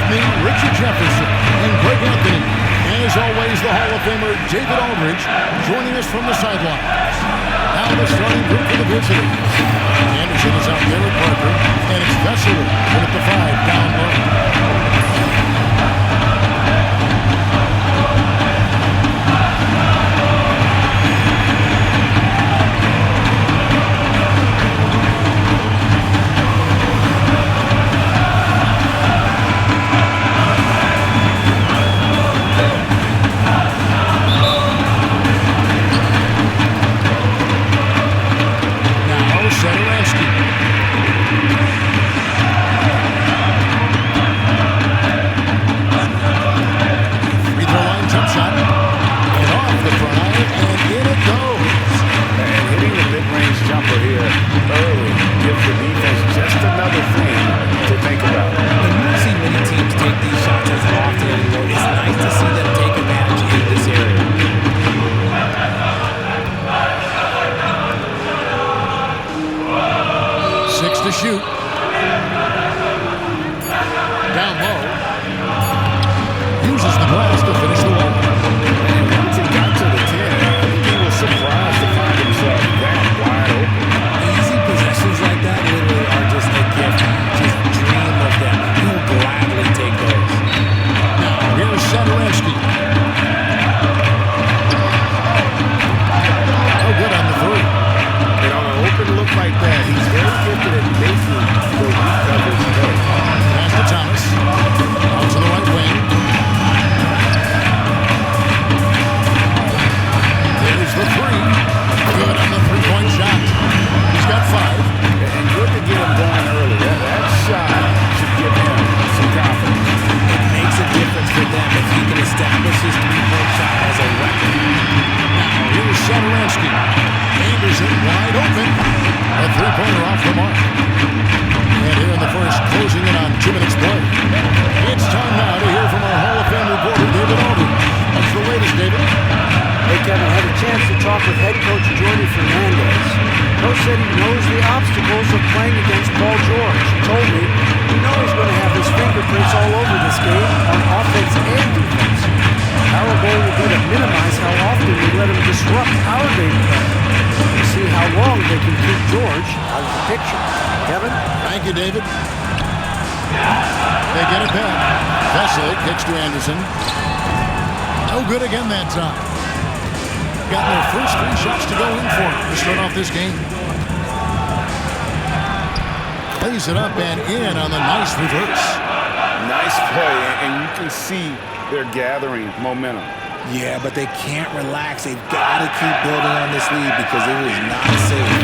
with me, Richard Jefferson and Greg Anthony. As always, the Hall of Famer David Aldridge joining us from the sidelines. Now the starting group for the visitors. Anderson is out there with Parker, and it's Vesely in at the 5 down low. To shoot. Down low. Uses the glass to finish the layup. And once he got to the 10, I think he was surprised to find himself that wide open. Easy possessions like that literally are just a gift. Just dream of them. He'll gladly take those. Now, here's Sadorensky. Oh, good on the 3. And on an open look like that, he's very gifted at making the weak coverage play. Pass to Thomas. Out to the right wing. There's the 3. Good on the 3-point shot. He's got 5. And good to get him going early. That shot should give him some confidence. It makes a difference for them if he can establish his 3-point shot as a weapon. Now, here's Sadorensky. Anderson wide open. A 3-pointer off the mark. And here in the first, closing in on 2 minutes play. It's time now to hear from our Hall of Fame reporter, David Aldridge. What's the latest, David? Hey, Kevin, I had a chance to talk with head coach Jordi Fernandez. Coach said he knows the obstacles of playing against Paul George. He told me he knows he's going to have his fingerprints all over this game on offense and defense. Our goal will be to minimize how often we let him disrupt our game plan. We'll see how long they can keep George out of the picture. Kevin? Thank you, David. They get it back. Vesely kicks to Anderson. No good again that time. Got their first 3 shots to go in for to start off this game. Plays it up and in on the nice reverse. Nice play, and you can see they're gathering momentum. Yeah, but they can't relax. They've got to keep building on this lead because it is not safe.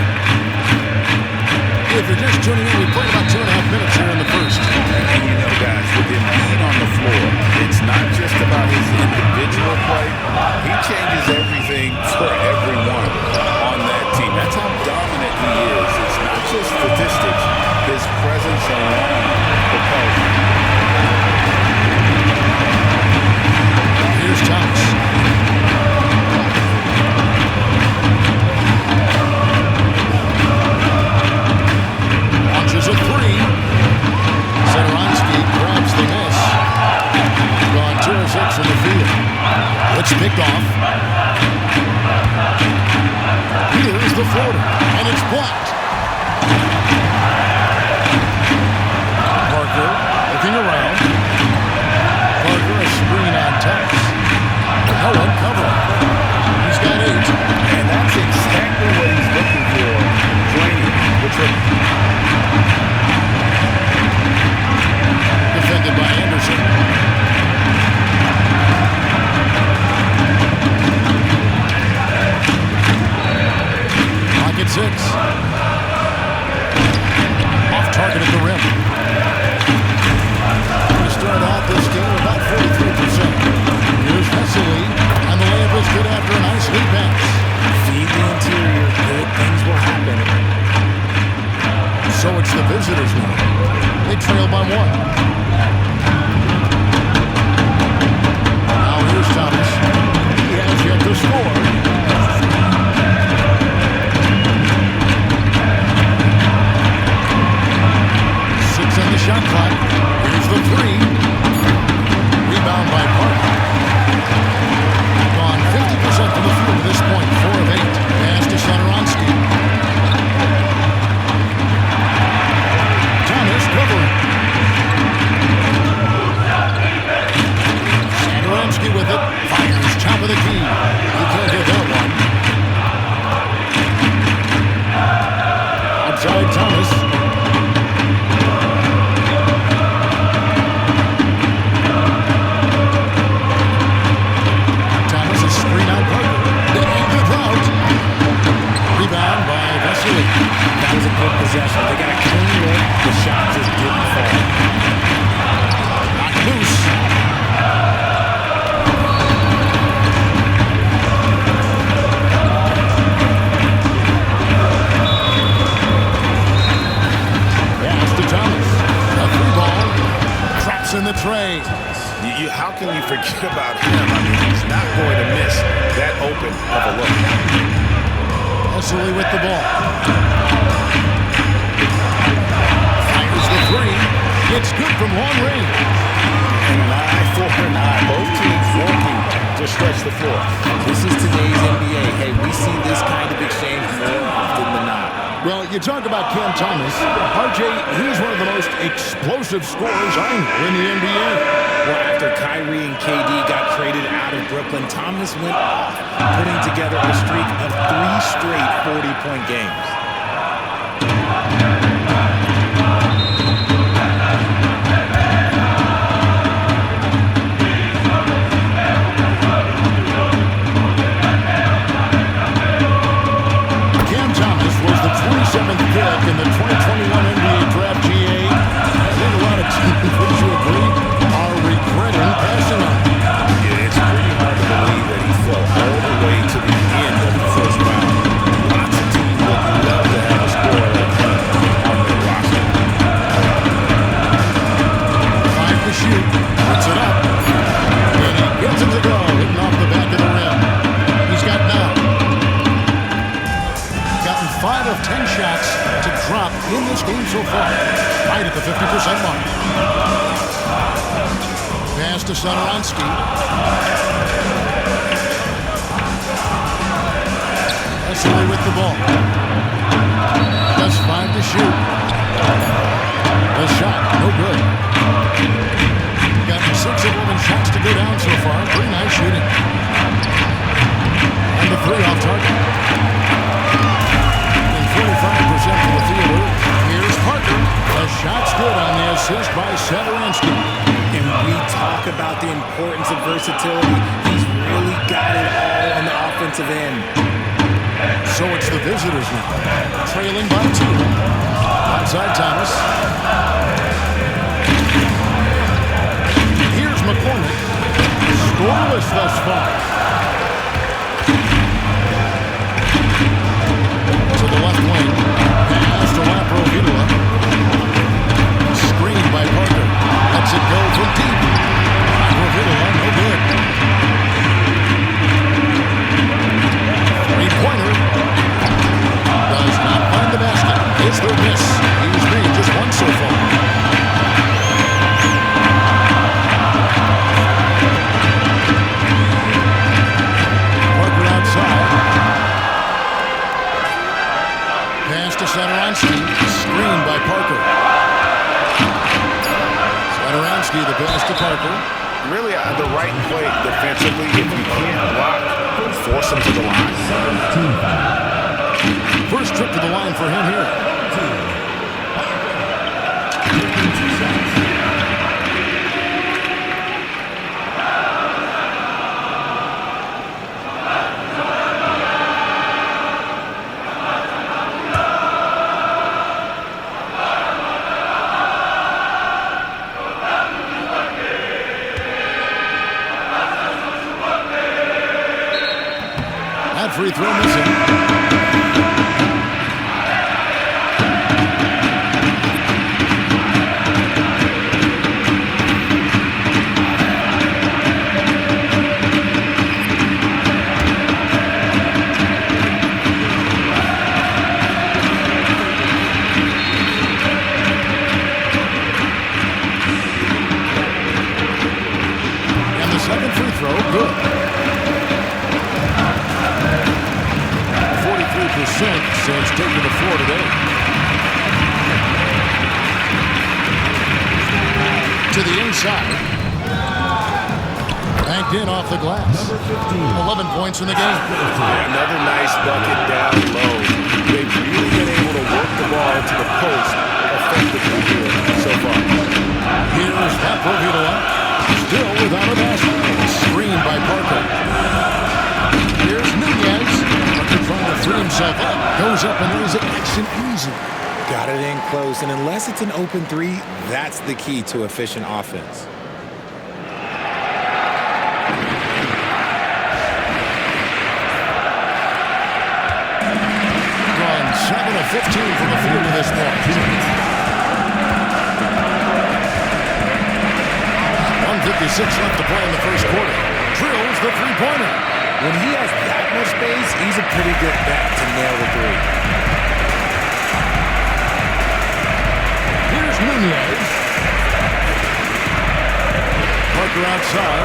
If you're just tuning in, we played about 2.5 minutes here in the first. And you know, guys, with him being on the floor, it's not just about his individual play. He changes everything for everyone on that team. That's how dominant he is. It's not just statistics. His presence alone propels him. Here's Thomas. Launches a 3. Sadorensky grabs the miss. Gone 2 of 6 in the field. It's picked off. Here's the floater, and it's blocked. Parker looking around. Parker a screen on Tubbs. No one covering. He's got 8. And that's exactly what he's looking for. Draining the triple. Defended by Anderson. Pocket 6. Off target at the rim. Going to start out this game about 43%. Here's Vesely, and the layup is good after a nice lead pass. Feed the interior. Good things will happen. So it's the visitors now. They trail by 1. Now here's Thomas. He has yet to score. 6 on the shot clock. Here's the 3. forget about him. I mean, he's not going to miss that open of a look. Wesley with the ball. Fires the three. It's good from long range. And an eye for an eye. Both teams working to stretch the floor. This is today's NBA. Hey, we see this kind of exchange more often than not. Well, you talk about Cam Thomas. RJ, he's one of the most explosive scorers I know in the NBA. Well, after Kyrie and KD got traded out of Brooklyn, Thomas went off, putting together a streak of 3 straight 40-point games. Cam Thomas was the 27th pick in the 2021 NBA Draft GA. I think a lot of teams, would you agree, are regretting passing on him. Yeah, it's pretty hard to believe that he fell all the way to the end of the first round. Lots of teams would love to have a scorer like him on their roster. 5 to shoot. Puts it up. And he gets it to go. Hitting off the back of the rim. He's got now. Gotten 5 of 10 shots to drop in this game so far. Right at the 50% mark. Pass to Satoransky. Wesley with the ball. Just 5 to shoot. The shot, no good. Got 6 of 11 shots to go down so far. Pretty nice shooting. And the 3 off target. And 45% for the fielder. Here's Parker. The shot's good on the assist by Satoransky. And we talk about the importance of versatility. He's really got it all on the offensive end. So it's the visitors now, trailing by 2. Outside Thomas. Here's McCormick. Scoreless thus far. To the left wing. Pass to Laprovitola. Screened by Parker. Lets it go from deep. Laprovitola, no good. Three-pointer. Does not find the basket. Is the miss. He's made just 1 so far. Parker outside. Pass to Satoransky. Screened by Parker. Satoransky, the pass to Parker. Really, the right play defensively, if you can't block, force him to the line. First trip to the line for him here. That free throw missing. And the second free throw, good. 43% since taking the floor today. To the inside. Banked in off the glass. 11 points in the game. Another nice bucket down low. They've really been able to work the ball to the post effectively here so far. Here's Laprovitola. Still without a basket. Screened by Parker. Here's Nunez. Parker trying to free himself up. Goes up and lays it nice and easy. Got it in close, and unless it's an open 3, that's the key to efficient offense. Gone 7 of 15 from the field to this point. 1:54 left to play in the first quarter. Drills the three-pointer. When he has that much space, he's a pretty good bet to nail the three. Here's Nunez. Parker outside.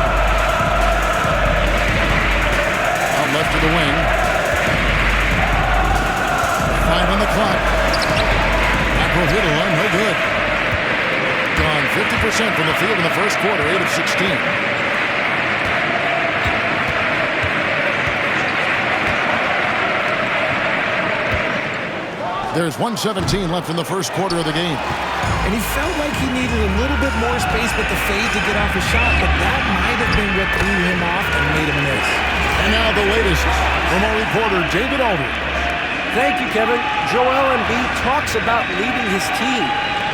Out left to the wing. 5 on the clock. Acrohidala, no good. Gone 50% from the field in the first quarter, 8 of 16. There's 1:17 left in the first quarter of the game. And he felt like he needed a little bit more space with the fade to get off his shot, but that might have been what threw him off and made him miss. And now the latest from our reporter, David Aldridge. Thank you, Kevin. Joel Embiid talks about leading his team.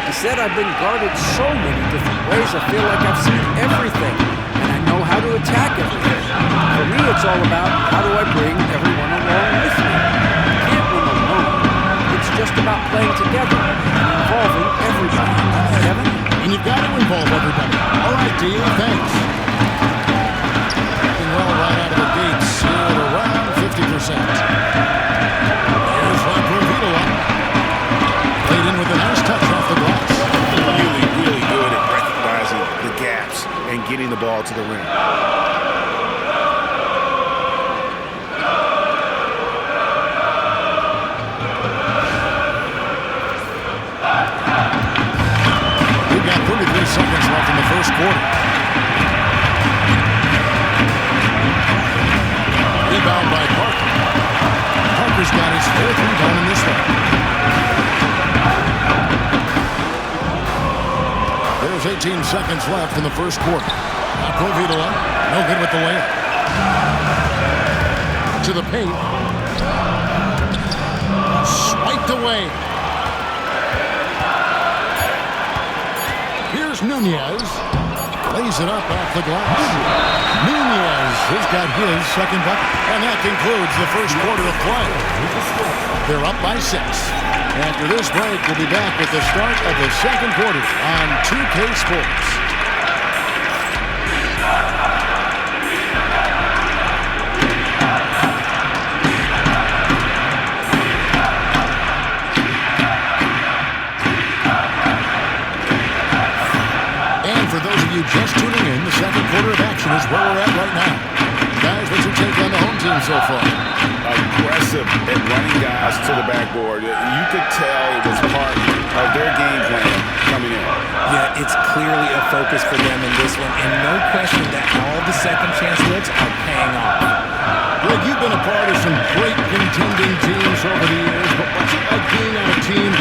He said, I've been guarded so many different ways. I feel like I've seen everything, and I know how to attack everything. For me, it's all about how do I bring everyone along with me. You can't win alone. It's just about playing together and involving everybody. Kevin? And you've got to involve everybody. All right, D, thanks. Looking well right out of the gates here at around 50%. Here's Acrohidala. Played in with a nice touch off the glass. Really good at recognizing the gaps and getting the ball to the rim. We've got 33 seconds left in the first quarter. Rebound by Parker. Parker's got his 4th rebound in this one. There's 18 seconds left in the first quarter. Acrohidala, no good with the layup. To the paint. Swiped away. Here's Nunez. Lays it up off the glass. Nunez has got his second bucket. And that concludes the first quarter of play. They're up by 6. After this break, we'll be back with the start of the second quarter on 2K Sports. And for those of you just tuning in, the second quarter of action is where we're at right now. Guys, what's your take on the home team so far? Aggressive at running guys to the backboard. You could tell it was part of their game plan coming in. Yeah, it's clearly a focus for them in this one, and no question that all the second chance looks are paying off. Greg, you've been a part of some great contending teams over the years, but what's it like being on a team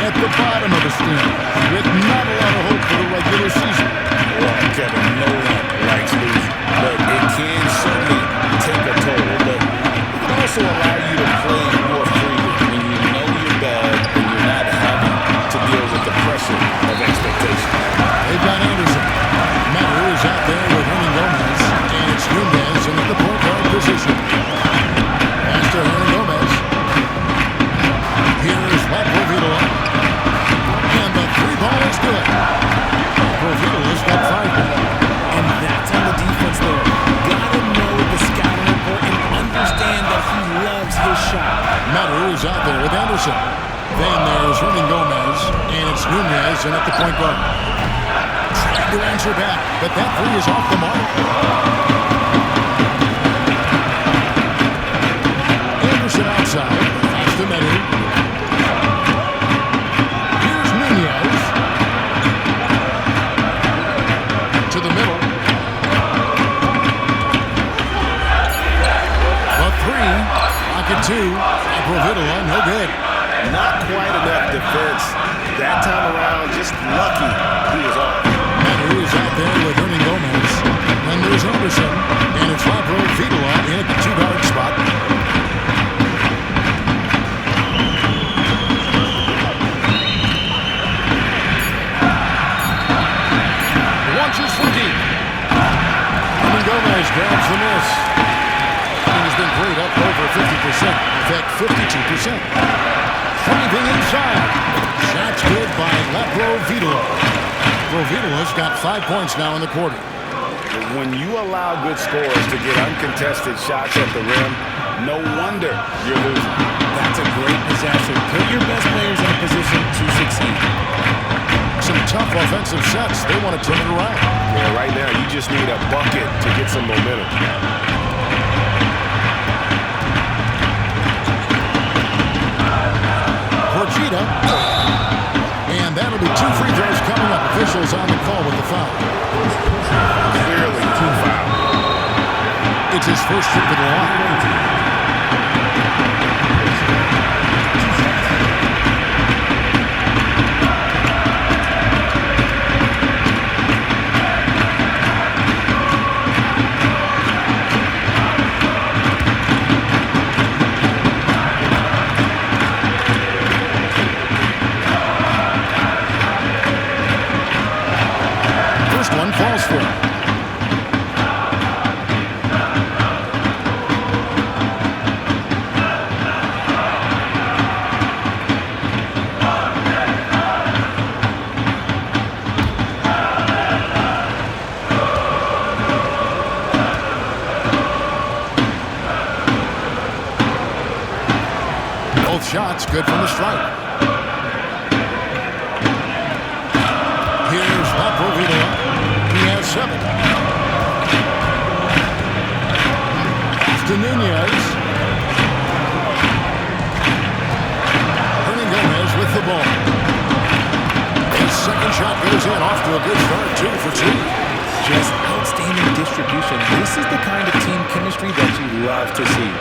at the bottom of the standings with not a lot of hope for the regular season? Well, Kevin, no one likes losing, but it can certainly take a toll. But it can also allow you to play more freely when you know you're bad and you're not having to deal with the pressure of expectation. They've got Anderson. Matter is out there with Hernan Gomez, and it's Nunez in the point guard position. Pass to Hernan Gomez. Here's Acrohidala. And the 3-ball is good. Acrohidala's got 5. And that's on the defense there. Gotta know the scouting report and understand that he loves his shot. Matter is out there with Anderson. Then there's Hernan Gomez, and it's Nunez in at the point guard. Trying to answer back, but that 3 is off the mark. Anderson outside. Pass to Medley. Here's Nunez. To the middle. A 3. Pocket 2. Acrohidala, no good. Not quite enough defense that time around. Just lucky he was off. Matter is out there with Hernan Gomez. And there's Anderson. And it's Acrohidala in at the 2-guard spot. Launches from deep. Hernan Gomez grabs the miss. He has been played up over 50%. In fact, 52%. Driving inside. Shot's good by Acrohidala. Acrohidala's got 5 points now in the quarter. When you allow good scorers to get uncontested shots at the rim, no wonder you're losing. That's a great possession. Put your best players in a position to succeed. Some tough offensive sets. They want to turn it around. Yeah, right now you just need a bucket to get some momentum. Porchita. And that'll be 2 free throws coming up. Officials on the call with the foul. Clearly 2 fouls. It's his first trip to the line. Falls for him. Both shots good from the strike. Here's Laprovita. He has 7. To Nunez. Gomez with the ball. His second shot goes in, off to a good start, 2 for 2. Just outstanding distribution. This is the kind of team chemistry that you love to see.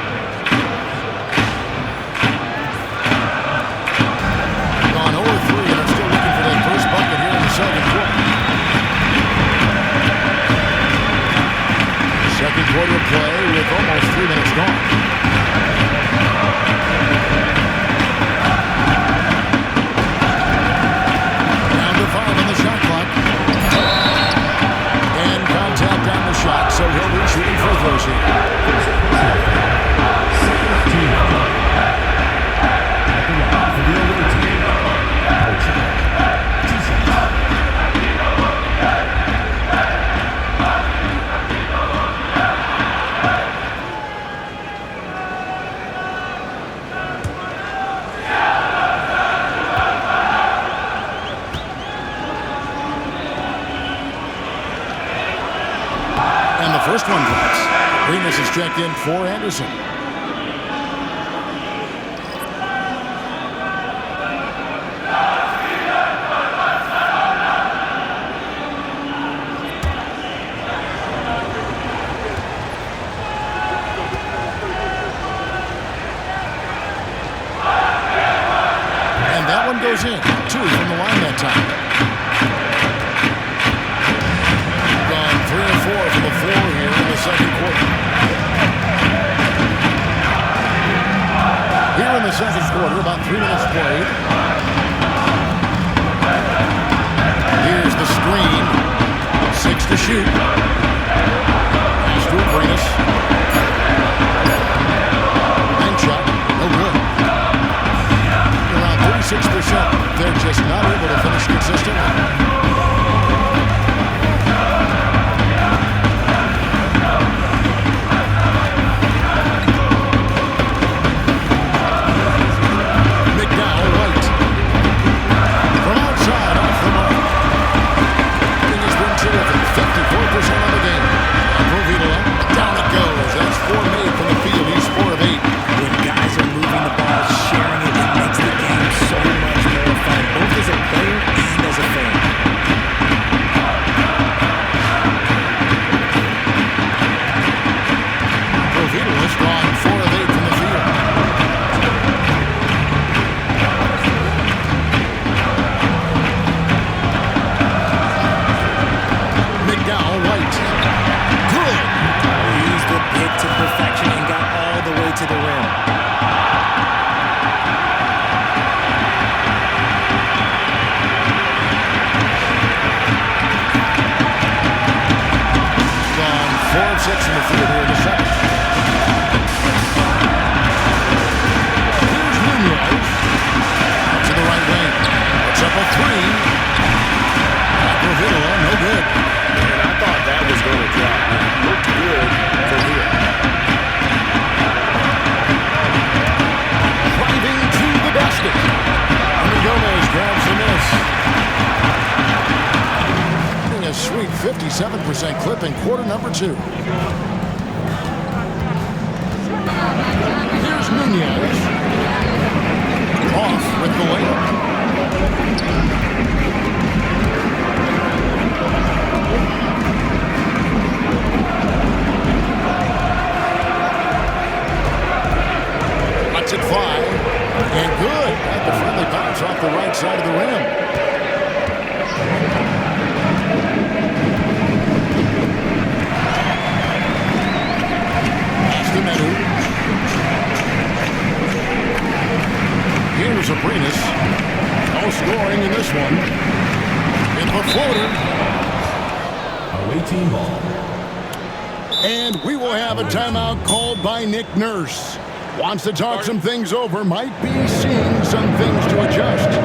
Gone 0-3 and are still looking for that first bucket here in the second quarter. Second quarter play with almost 3 minutes gone. Down to 5 on the shot clock. And contact on the shot, so he'll be shooting free throws here. First one drops. Remus is checked in for Anderson. And that one goes in. 2 from the line that time. 3 and 4 from the floor here in the second quarter. Here in the second quarter, about 3 minutes played. Here's the screen. 6 to shoot. Pass to Remus. Bank shot. No good. Around 36%. They're just not able to finish consistently. And I thought that was going to drop. 57% clip in quarter number 2. Here's Nunez. Off with the layup. Lets it fly. And good. At the friendly bounce off the right side of the rim. Here's Abrinas. No scoring in this one. In the floater. Away team ball. And we will have a timeout called by Nick Nurse. Wants to talk some things over. Might be seeing some things to adjust.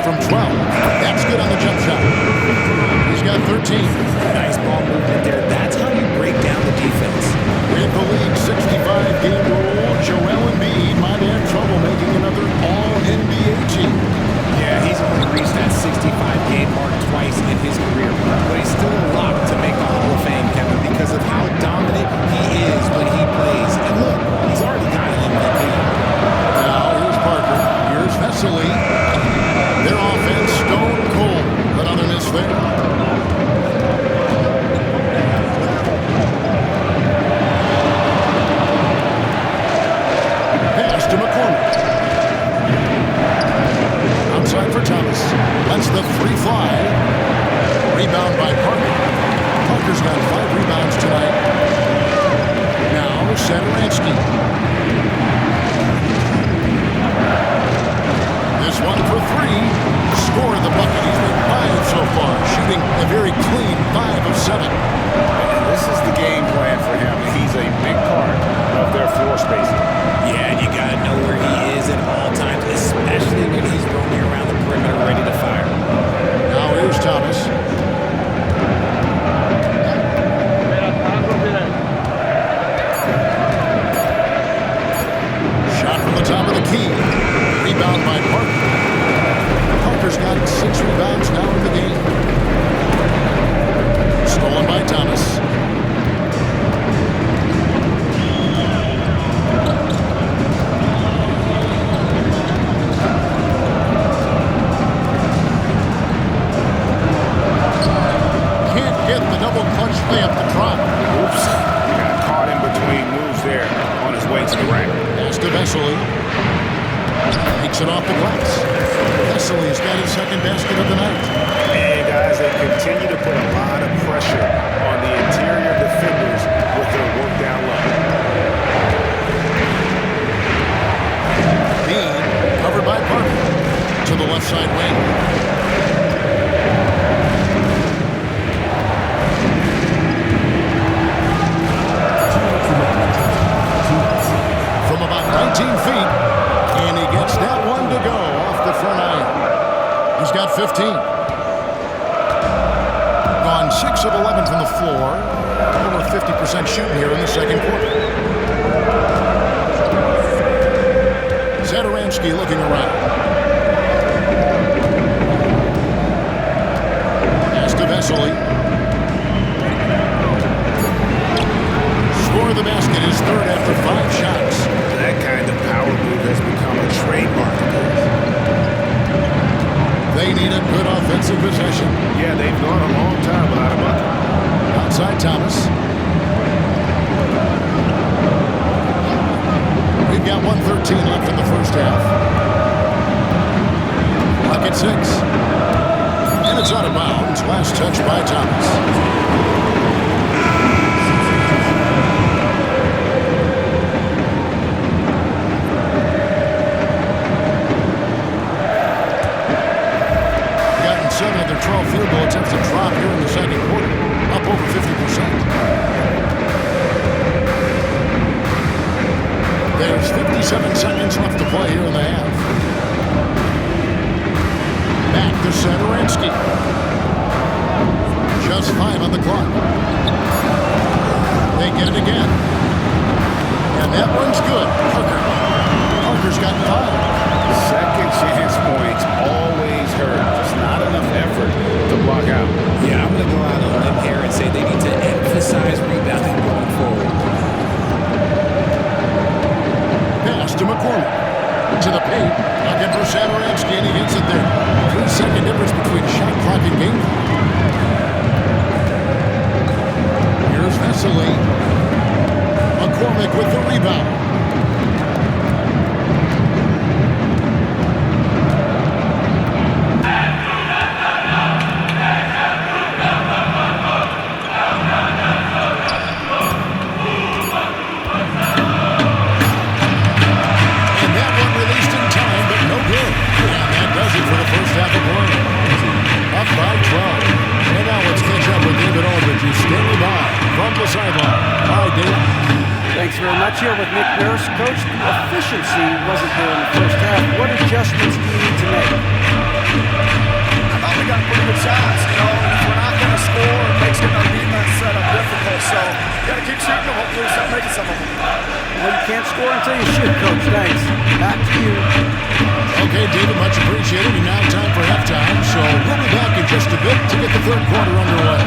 From 12. That's good on the jump shot. He's got 13. Nice ball movement there. That's how you break down the defense. With the league 65-game rule, Joel Embiid might have trouble making another All-NBA team. Yeah, he's only reached that 65-game mark twice in his career. But he's still a lock to make the Hall of Fame, Kevin, because of how dominant he is when he plays. And look, he's already got an MVP. Now, here's Parker. Here's Vesely. Their offense stone cold. Another miss there. Pass to McCormick. Outside for Thomas. Lets the three fly. Rebound by Parker. Parker's got 5 rebounds tonight. Now Satoransky. This one for 3. Score the bucket. He's made 5 so far. Shooting a very clean 5 of 7. And this is the game plan for him. He's a big part of their floor spacing. Yeah, and you got to know where he is at all times, especially when he's roaming around the perimeter ready to fire. Now here's Thomas. Shot from the top of the key. Rebound by Parker. Parker's got 6 rebounds 6 of 11 from the floor. Over 50% shooting here in the second quarter. Zadaransky looking around. Pass to Vesely. Score the basket is third after 5 shots. That kind of power move has become a trademark of his. They need a good offensive possession. Yeah, they've gone a long time without a bucket. Outside Thomas. We've got 1:13 left in the first half. Clock at 6. And it's out of bounds. Last touch by Thomas. Gotten 7 of their 12 field goal attempts to drop here in the second quarter. Up over 50%. There's 57 seconds left to play here in the half. Back to Zadaransky. Just 5 on the clock. They get it again. And that one's good. Parker's got 5. Second chance points always hurt. Just not enough effort to block out. Yeah, I'm going to go out on a limb here and say they need to emphasize rebounding going forward. Pass to McCormick. To the paint. Looking for Zadaransky, and he hits it there. 3-second difference between shot clock and game clock. Here's Vesely. McCormick with the rebound. For the first half of play. Up by 12. And now let's catch up with David Aldridge, who's standing by from the sideline. Hi, Dave. Thanks very much. Here with Nick Nurse. Coach, the efficiency wasn't there in the first half. What adjustments do you need to make? I thought we got pretty good shots, and if we're not going to score, it makes getting our defense set up difficult. So you got to keep shooting them. Hopefully, start making some of them. Well, you can't score until you shoot, Coach. Thanks. Back to you. Okay, David, much appreciated. And now time for halftime. So we'll be back in just a bit to get the third quarter underway.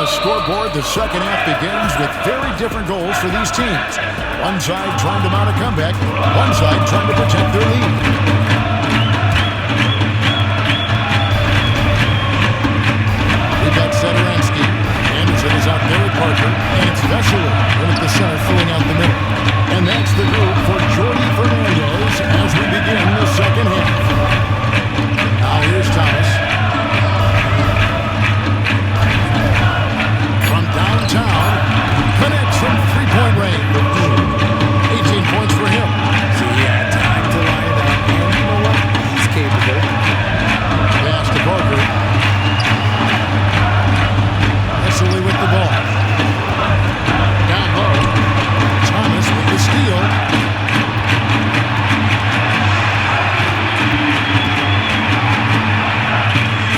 Scoreboard, the second half begins with very different goals for these teams. One side trying to mount a comeback, one side trying to protect their lead. We've got Zadaransky. Anderson is out there with Parker, and it's Vesely in at the center, filling out the middle. And that's the group for Jordi Fernandez as we begin the second half. Now here's Thomas. Downtown, connects from three-point range. 18 points for him. So he had time to line it up, and you know what? He's capable. Pass to Parker. Vesely with the ball. Down low. Thomas with the steal.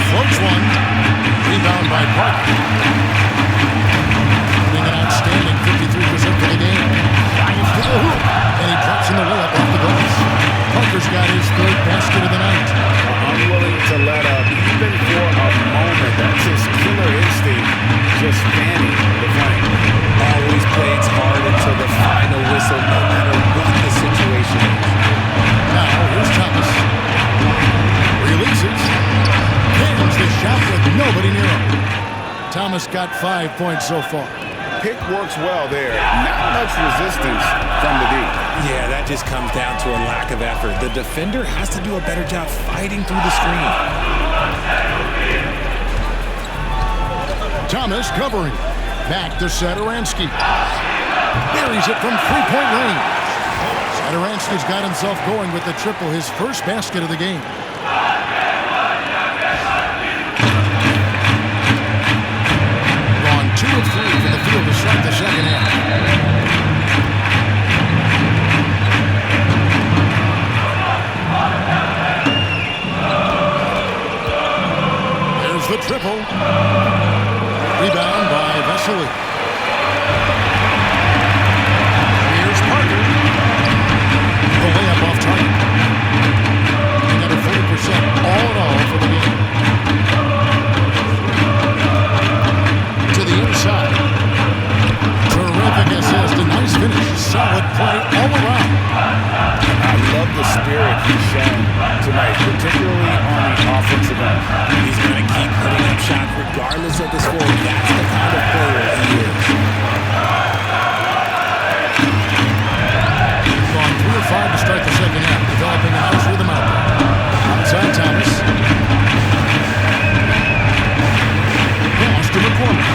Floats one. Rebound by Parker. Outstanding 53% for the game. Drives to the hoop, and he drops in the layup off the glass. Parker's got his third basket of the night. Unwilling to let up, even for a moment. That's his killer instinct, just fanning the flame. Always plays hard until the final whistle, no matter what the situation. Thomas got 5 points so far. Pick works well there. Not much resistance from the D. Yeah, that just comes down to a lack of effort. The defender has to do a better job fighting through the screen. Thomas covering. Back to Sadaransky. Buries it from three-point range. Sadaransky's got himself going with the triple, his first basket of the game. Gone 2 of 3 from the field to start the second half. There's the triple. Rebound by Vesely. Here's Parker. The layup off target. Another 40% all in all for the game. To the inside. Terrific assist. A nice finish. Solid play all around. I love the spirit he's shown tonight, particularly on the offensive end. He's going to keep putting up shots regardless of the score. That's the kind of player he is. Gone 3 of 5 to start the second half. Developing a nice rhythm out there. Outside Thomas. Pass to McCormick.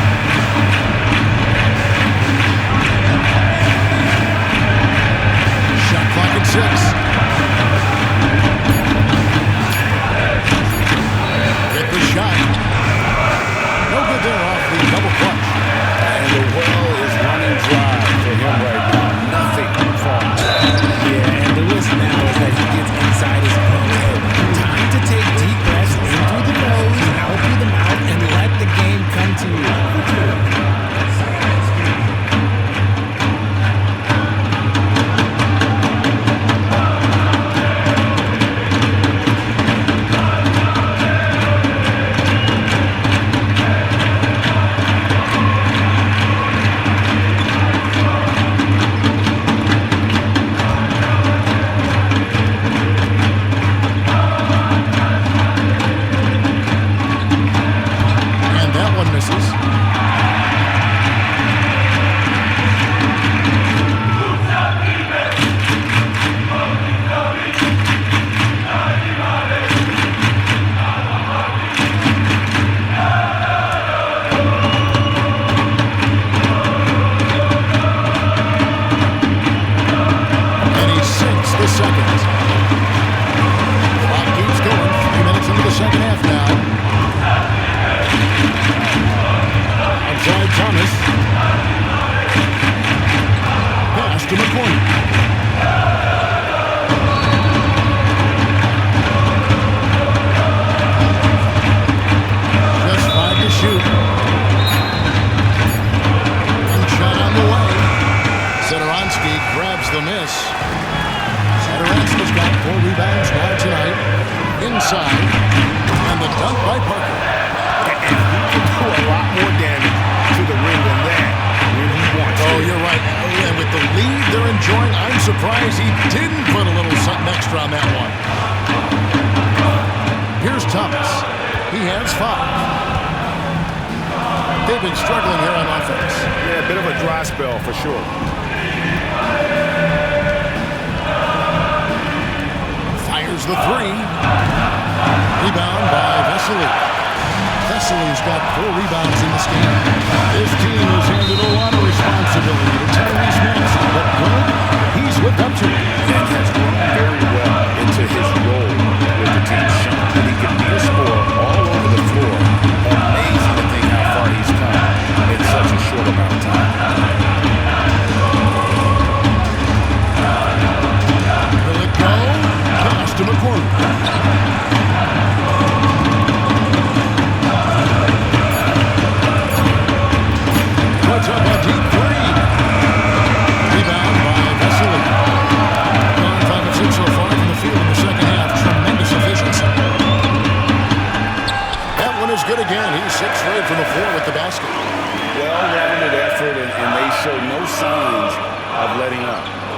Shot clock at 6. Get the shot. No good there off the double clutch. And the well is running dry for him right now. Nothing falling. Yeah, and the risk now is that he gets inside his own head. Time to take deep breaths in through the nose, out through the mouth, and let the game come to you.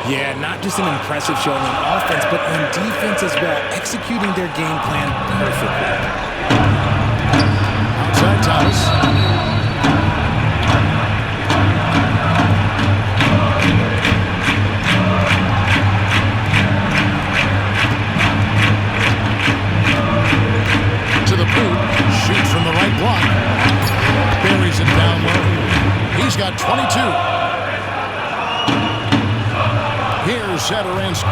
Yeah, not just an impressive showing on offense, but on defense as well, executing their game plan perfectly. Outside Thomas. Here's Sadaransky.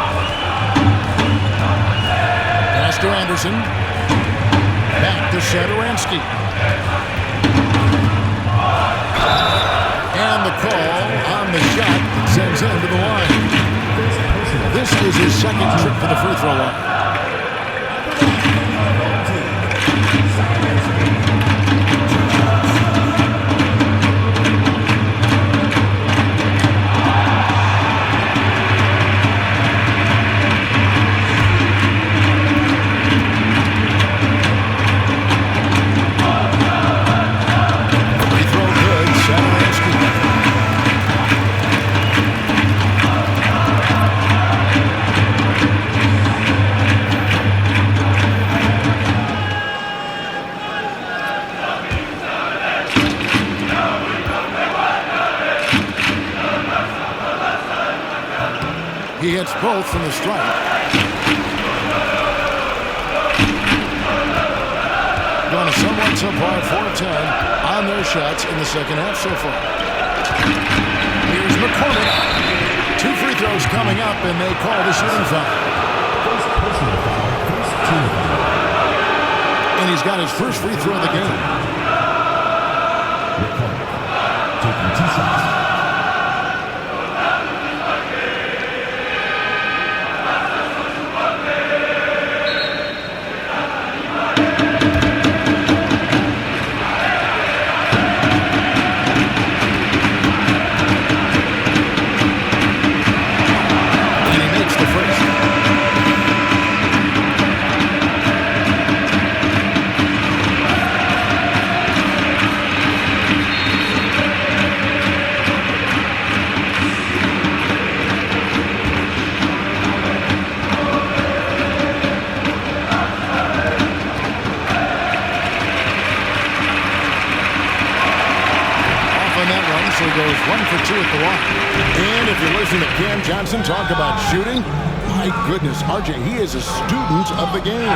Pass to Anderson. Back to Sadaransky. And the call on the shot sends him to the line. This is his second trip to the free throw line. He hits both from the strike. Gone somewhat subpar 4-10 on their shots in the second half so far. Here's McCormick. 2 free throws coming up, and they call the shooting foul. And he's got his first free throw of the game. Taking 2 shots. He goes 1 for 2 at the line. And if you're listening to Cam Johnson talk about shooting, my goodness, RJ, he is a student of the game.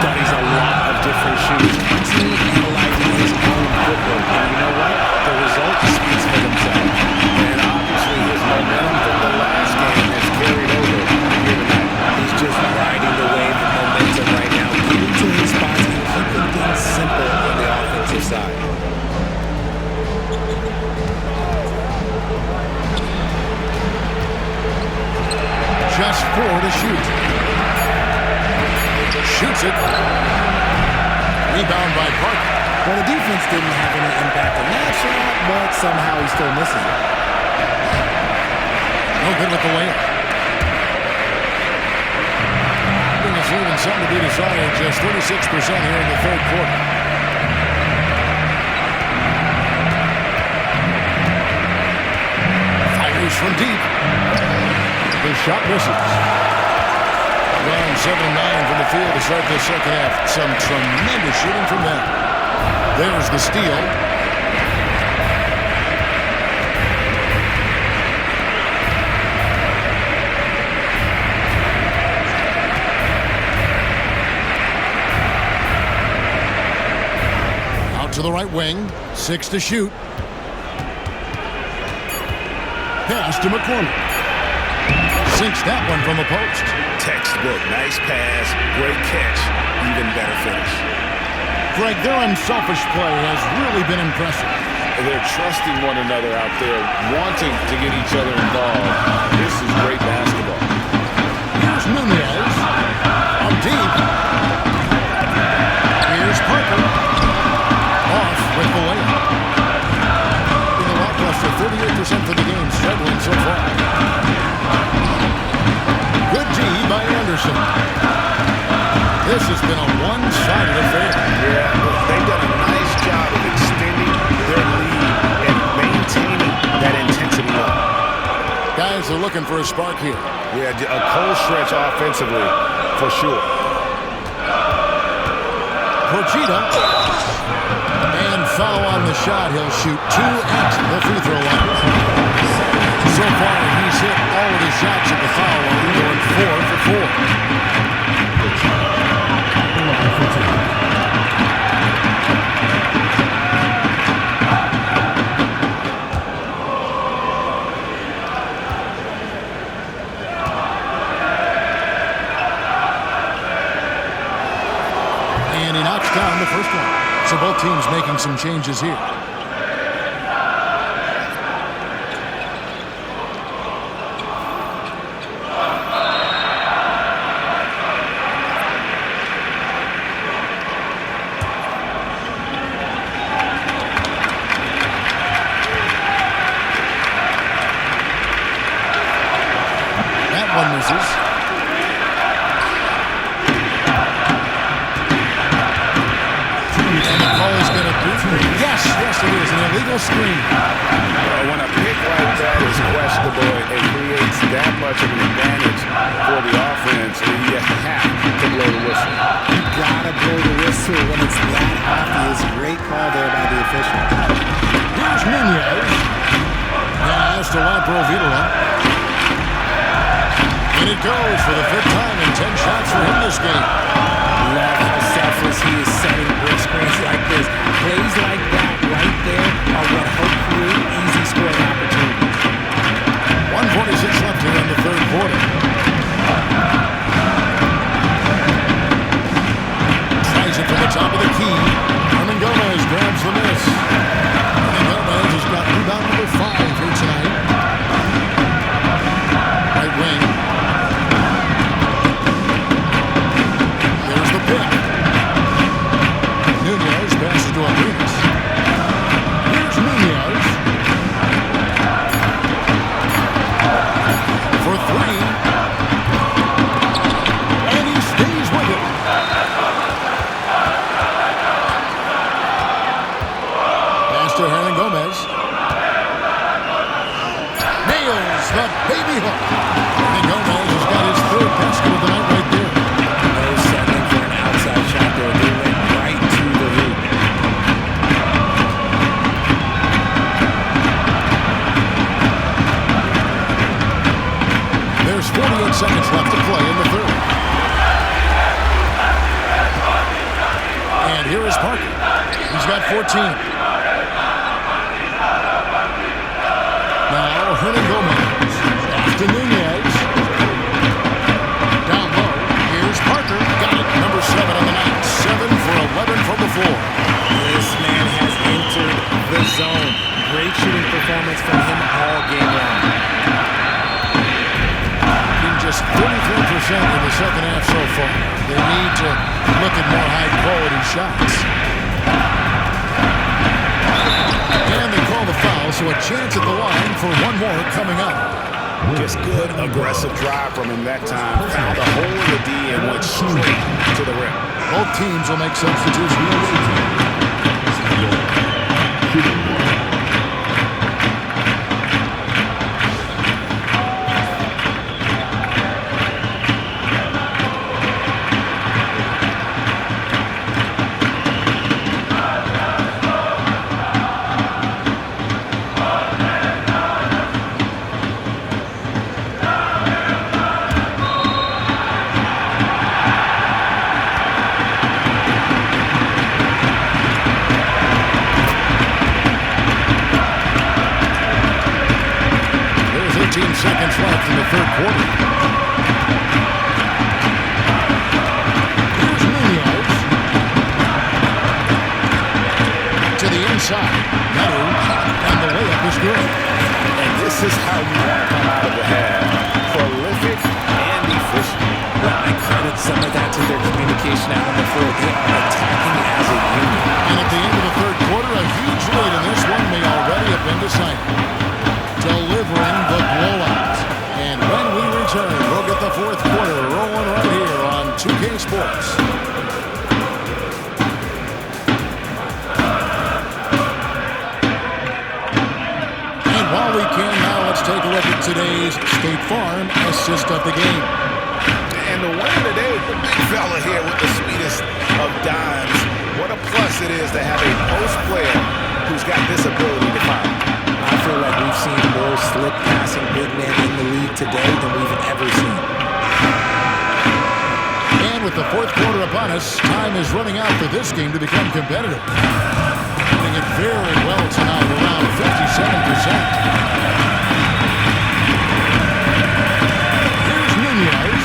Studies a lot of different shoes, constantly analyzing his own footwork. And you know what? The result speaks for themselves. And obviously his momentum from the last game has carried over here tonight. He's just riding the wave of momentum right now, getting to his spots and keeping things simple on the offensive side. Just 4 to shoot. Shoots it. Rebound by Parker. Well, the defense didn't have any impact on that shot, but somehow he still misses it. No good with the layup. It's leaving something to be desired. Just 36% here in the third quarter. Fires from deep. The shot misses. Gone 7-9 from the field to start the second half. Some tremendous shooting from them. There's the steal. Out to the right wing. 6 to shoot. Pass to McCormick. Sinks that one from the post. Textbook. Nice pass. Great catch. Even better finish. Greg, their unselfish play has really been impressive. They're trusting one another out there, wanting to get each other involved. This is great basketball. Here's Nunez. On deep. Here's Parker. Off with the layup. In the lackluster, 38% for the game, struggling so far. Good D by Anderson. This has been a one-sided affair. Yeah, they've done a nice job of extending their lead and maintaining that intensity level. Guys are looking for a spark here. Yeah, a cold stretch offensively, for sure. Porchita. And foul on the shot. He'll shoot 2 at the free throw line. So far, he's hit all of his shots at the foul line, going 4 for 4. down the first one. So both teams making some changes here. That one misses. And the call is going to be... Yes, it is. An illegal screen. When a pick like that is questionable, it creates that much of an advantage for the offense. You have to blow the whistle. You gotta blow the whistle when it's that obvious. Great call there by the official. Here's Nunez. Pass to Laprovitola. And it goes for the 5th time in 10 shots for him this game. Love how selfless he is setting brick screens like this. Plays like that right there are what help create easy scoring opportunities. 1:46 left here in the third quarter. Tries it from the top of the key. Hernan Gomez grabs the miss. Hernan Gomez has got rebound number 5 here tonight. Right wing. There's the pick. Nunez passes to Arenas. Here's Nunez. For 3. And he stays with it. Pass to Hernan Gomez. Nails the baby hook. Hernan Gomez has got his 3rd basket of the night right there. No settling for an outside shot there. They went right to the hoop. There's 48 seconds left to play in the third. And here is Parker. He's got 14. Now Hernan Gomez. After Nunez. Down low. Here's Parker. Got it. Number 7 on the night. 7 for 11 from the floor. This man has entered the zone. Great shooting performance from him all game long. Just 33% in the second half so far. They need to look at more high-quality shots. And they call the foul, so a chance at the line for one more coming up. Just good, aggressive drive from him that time. Found a hole in the D and went straight to the rim. Both teams will make substitutions. Seconds left in the third quarter. Here's Nunez. To the inside. Meadow. And the layup is good. And this is how you want to come out of the half. Prolific and efficient. Well, I credit some of that to their communication out on the floor. They are attacking as a unit. And at the end of the third quarter, a huge lead in this one may already have been decided. Delivering the blowout. And when we return, we'll get the fourth quarter rolling right here on 2K Sports. And while we can now, let's take a look at today's State Farm assist of the game. And the winner today, the big fella here with the sweetest of dimes. What a plus it is to have a post player who's got this ability to foul. I feel like we've seen more slick passing big men in the league today than we've ever seen. And with the fourth quarter upon us, time is running out for this game to become competitive. Doing it very well tonight, around 57%. Here's Nunez.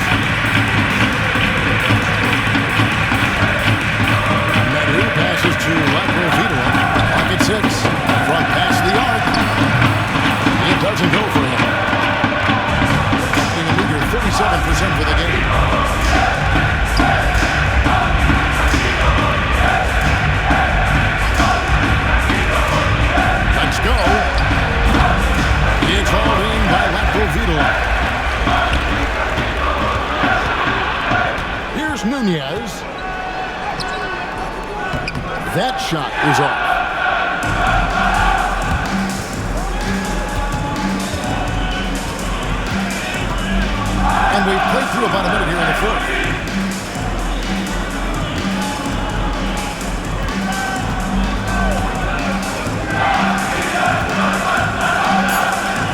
Here's Nunez. That shot is off. And we've played through about a minute here in the fourth.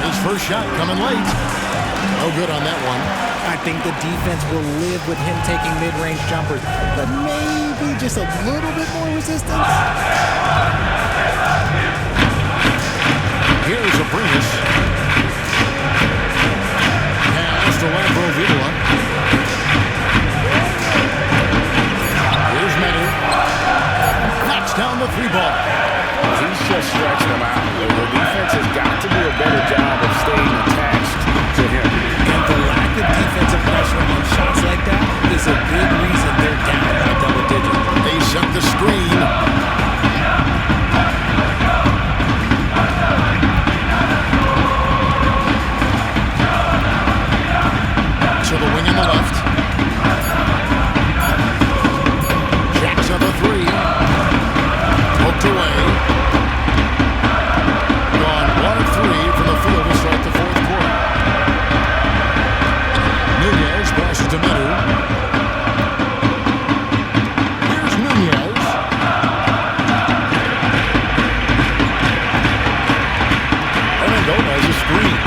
His first shot coming late. No good on that one. I think the defense will live with him taking mid-range jumpers, but maybe just a little bit more resistance. Here's Abrinas. Pass to Villa. Here's Medu. Knocks down the three ball. He's just stretching them out. The defense has got to do a better job of staying attached to him. And the lack of defensive pressure on shots like that is a big reason they're down by double digits. They set the screen. To the wing on the left. Jacks up a three. Poked away. Gone 1 of 3 from the field to start the fourth quarter. Nunez passes to Medu. Here's Nunez. Hernando has a screen.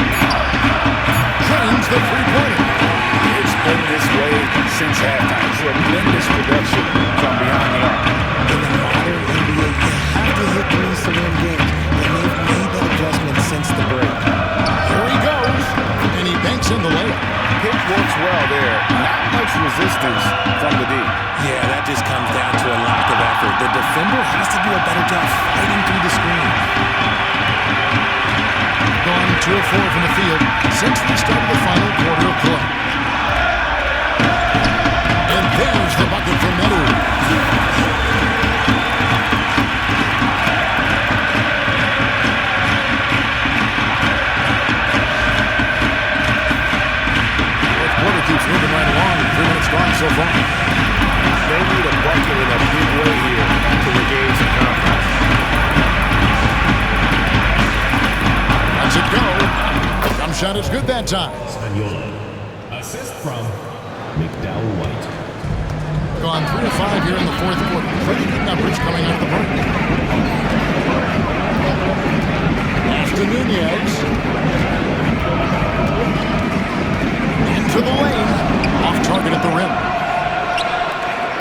Drains the three-pointer. It's been this way since halftime. Tremendous production from beyond the arc. In the modern NBA, you have to hit threes to win games, and they've made that adjustment since the break. Here he goes, and he banks in the layup. Pick works well there. Not much resistance from the D. Yeah, that just comes down to a lack of effort. The defender has to do a better job fighting through the screen. Gone 2 of 4 from the field since we started the final quarter of play. And there's the bucket for Medu. Fourth quarter keeps moving right along. 3 minutes gone so far. They need a bucket in a big way here to regain some confidence. Lets it go. Jump shot is good that time. Assist from McDowell White. Gone 3 of 5 here in the fourth quarter. Pretty good numbers coming out of the break. Pass to Nunez. Into the lane. Off target at the rim.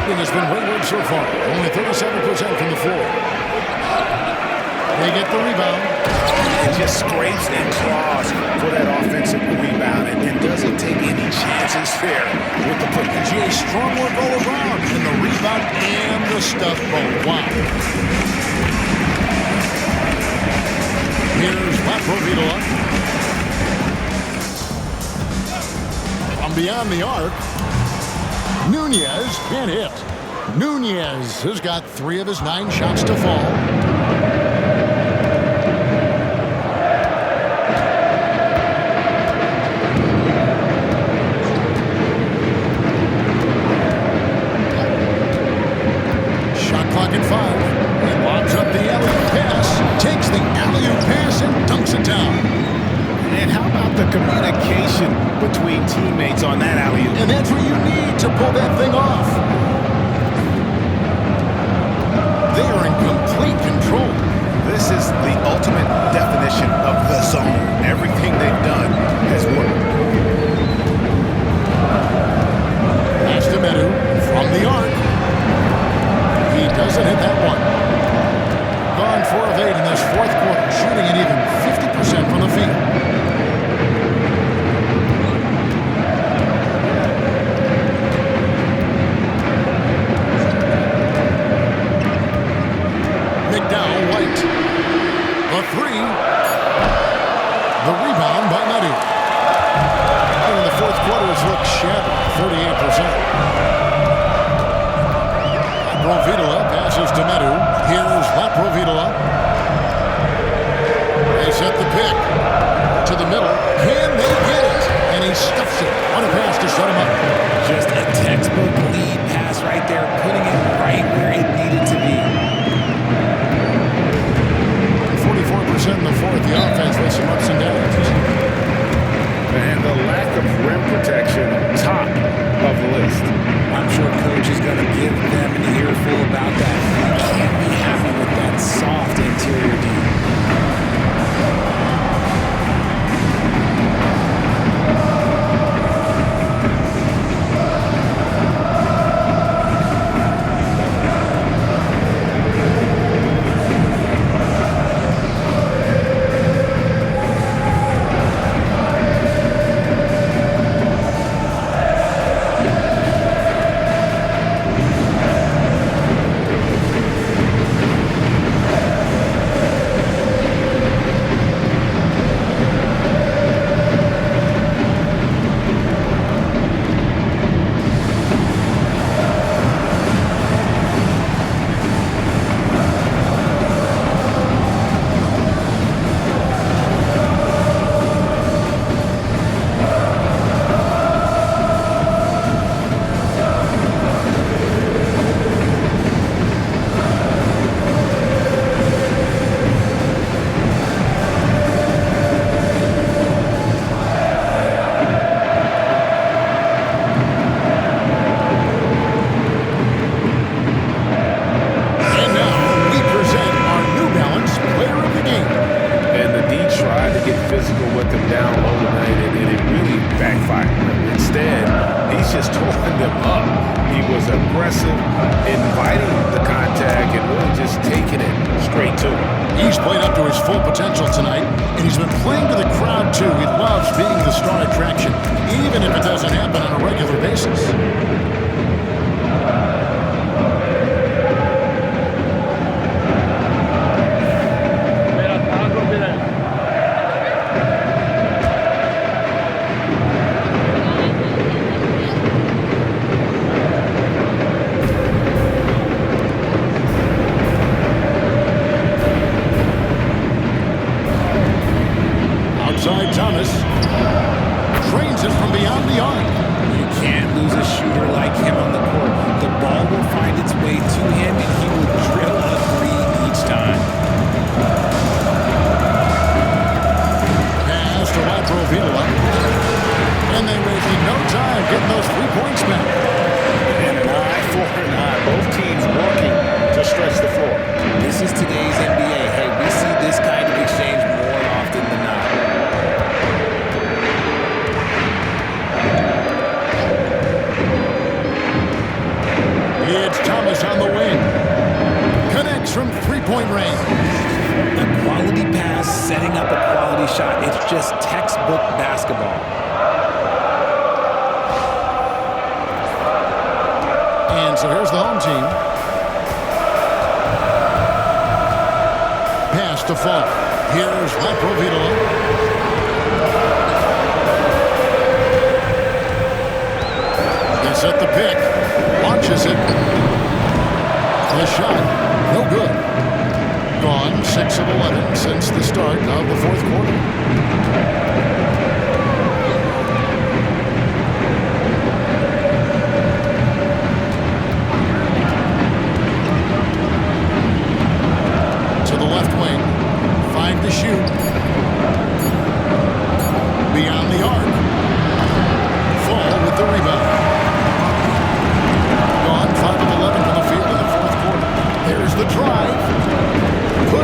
It has been wayward so far. Only 37% from the floor. They get the rebound. It just scrapes and claws for that offensive rebound and doesn't take any chances there with the put. Jay, strong work all around in the rebound and the stuff ball. Wow. Here's Villa. From beyond the arc, Nunez can't hit. Nunez has got 3 of his 9 shots to fall. At 5. He lobs up the alley-oop pass, takes the alley-oop pass and dunks it down. And how about the communication between teammates on that alley-oop? And that's what you need to pull that thing off. They are in complete control. This is the ultimate definition of the zone. Everything they've done has worked. Pass to Medu from the arc. He doesn't hit that one. Gone 4 of 8 in this fourth quarter, shooting at even 50% from the field. McDowell White. The 3. The rebound by Medu. stuffs it on a pass to shut him up. Just a textbook lead pass right there, putting it right where it needed to be. 44% in the fourth. The offense with some ups and downs. And the lack of rim protection, top of the list. I'm sure coach is going to give them an earful about that. You can't be happy with that soft interior D.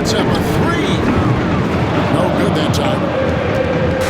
Puts up a three. No good that time.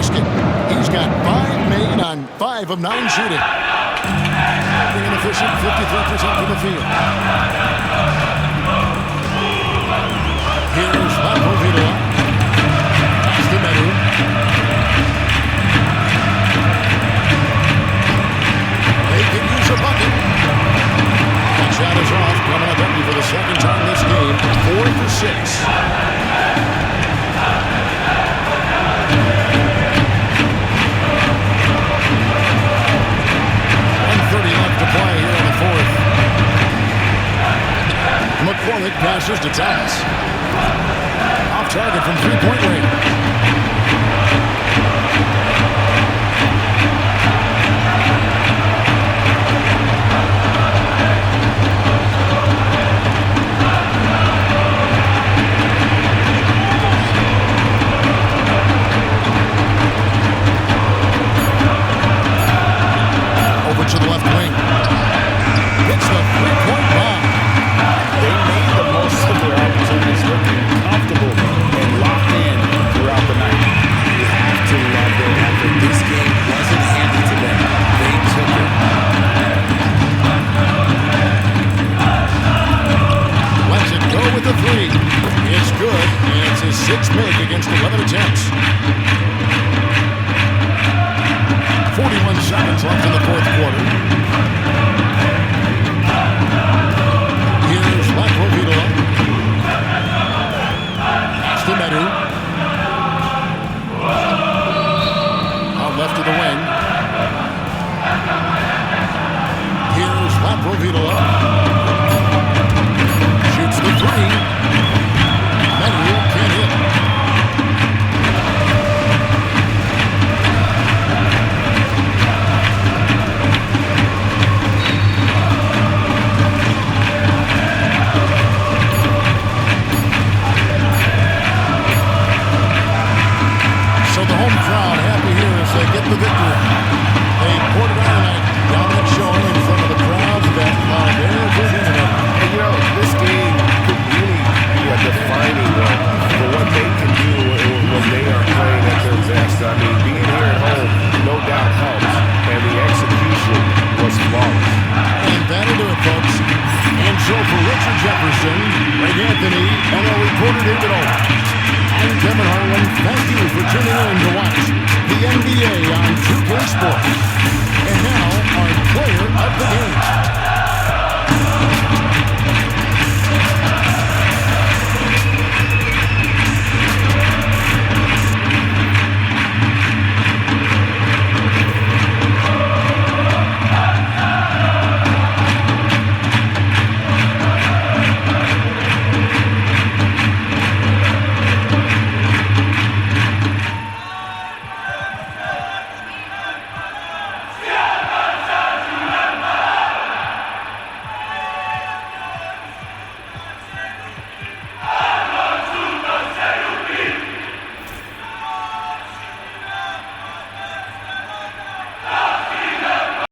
basket. He's got 5 made on 5 of 9 shooting. Being an efficient 53% from the field. Here's Lapovito. Pass to Medu. They can use a bucket. That shot is off. Coming up empty for the second time this game. 4 for 6. 1:30 left to play here in the fourth. McCormick passes to Thomas. Off target from three-point range. Over to the left wing. It's the three-point bomb. They made the most of their opportunities, looking comfortable and locked in throughout the night. You have to love their effort. This game wasn't handed to them. They took it. Lets it go with the three. It's good, and it's his 6th make against 11 attempts. 41 seconds left in the fourth quarter. Here's Lapovito. Pass to Medu. Out left to the wing. Here's Lapovito. Shoots the three. Medu can't hit. The home crowd happy here as they get the victory. They poured it out tonight, dominant showing in front of the crowd that they're good in it. And you know, this game could really be a defining one for what they can do when they are playing at their best. I mean, being here at home no doubt helps, and the execution was flawless. And that'll do it, folks. And so for Richard Jefferson, Greg Anthony, and our reporter David Owen, I'm Kevin Harlan. Thank you for tuning in to watch the NBA on 2K Sports. And now, our player of the game.